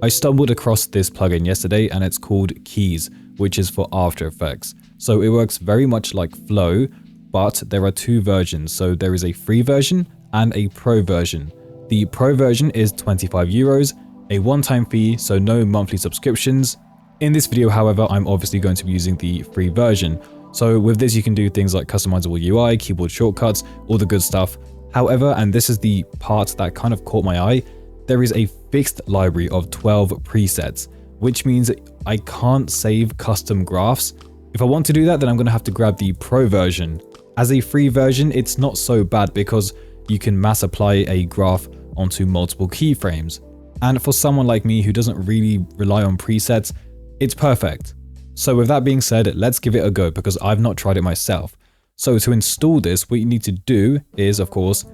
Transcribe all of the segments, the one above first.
I stumbled across this plugin yesterday and it's called Kease, which is for After Effects. So it works very much like Flow, but there are two versions. So there is a free version and a pro version. The pro version is 25 euros, a one-time fee, so no monthly subscriptions. In this video, however, I'm obviously going to be using the free version. So with this, you can do things like customizable UI, keyboard shortcuts, all the good stuff. However, and this is the part that kind of caught my eye, there is a fixed library of 12 presets, which means I can't save custom graphs. If I want to do that, then I'm going to have to grab the pro version. As a free version, it's not so bad because you can mass apply a graph onto multiple keyframes. And for someone like me who doesn't really rely on presets, it's perfect. So with that being said, let's give it a go because I've not tried it myself. So to install this, what you need to do is, of course,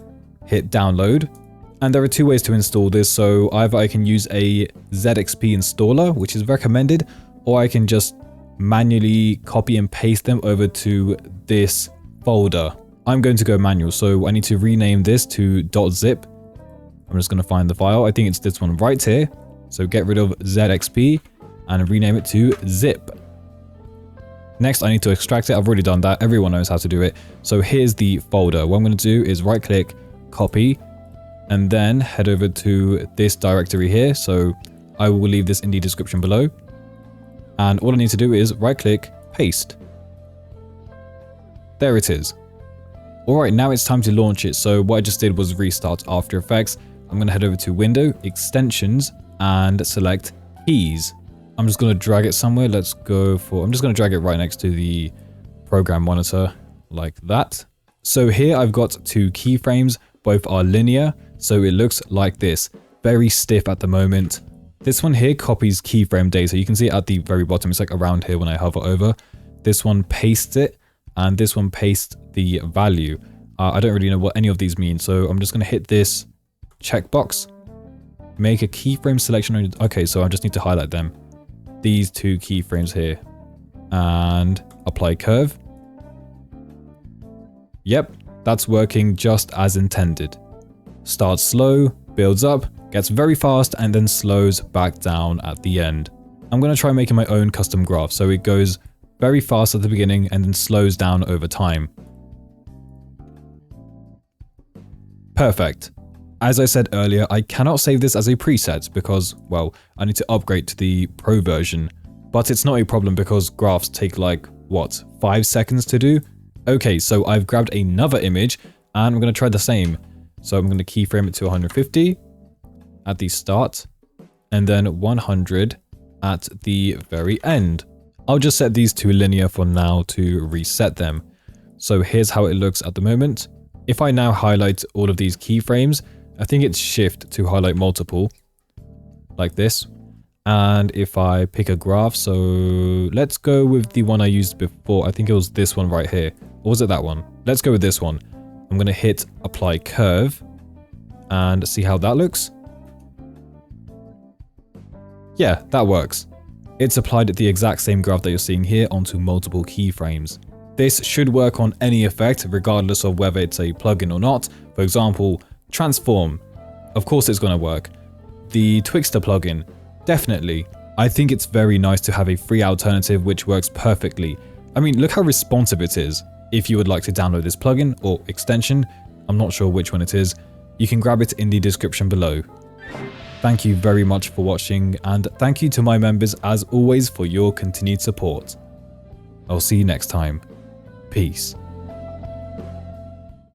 hit download. And there are two ways to install this. So either I can use a ZXP installer, which is recommended, or I can just manually copy and paste them over to this folder. I'm going to go manual, so I need to rename this to .zip. I'm just going to find the file. I think it's this one right here. So get rid of ZXP and rename it to zip. Next, I need to extract it. I've already done that. Everyone knows how to do it. So here's the folder. What I'm going to do is right click, copy, and then head over to this directory here. So I will leave this in the description below. And all I need to do is right click, paste. There it is. All right, now it's time to launch it. So what I just did was restart After Effects. I'm going to head over to Window, Extensions, and select Kease. I'm just going to drag it somewhere. I'm just going to drag it right next to the program monitor like that. So here I've got two keyframes. Both are linear. So it looks like this, very stiff at the moment. This one here copies keyframe data. You can see it at the very bottom. It's like around here when I hover over. This one pastes it, and this one pastes the value. I don't really know what any of these mean. So I'm just going to hit this checkbox, make a keyframe selection. Okay, so I just need to highlight them. These two keyframes here and apply curve. Yep, that's working just as intended. Starts slow, builds up, gets very fast, and then slows back down at the end. I'm going to try making my own custom graph. So it goes very fast at the beginning and then slows down over time. Perfect. As I said earlier, I cannot save this as a preset because, well, I need to upgrade to the pro version. But it's not a problem because graphs take like, what, 5 seconds to do? Okay, so I've grabbed another image and I'm going to try the same. So I'm going to keyframe it to 150 at the start and then 100 at the very end. I'll just set these to linear for now to reset them. So here's how it looks at the moment. If I now highlight all of these keyframes, I think it's shift to highlight multiple, like this. And if I pick a graph, so let's go with the one I used before. I think it was this one right here. Or was it that one? Let's go with this one. I'm going to hit apply curve and see how that looks. Yeah, that works. It's applied the exact same graph that you're seeing here onto multiple keyframes. This should work on any effect, regardless of whether it's a plugin or not. For example, transform. Of course it's going to work. The Twixtor plugin, definitely. I think it's very nice to have a free alternative which works perfectly. I mean, look how responsive it is. If you would like to download this plugin or extension, I'm not sure which one it is, you can grab it in the description below. Thank you very much for watching, and thank you to my members as always for your continued support. I'll see you next time. Peace.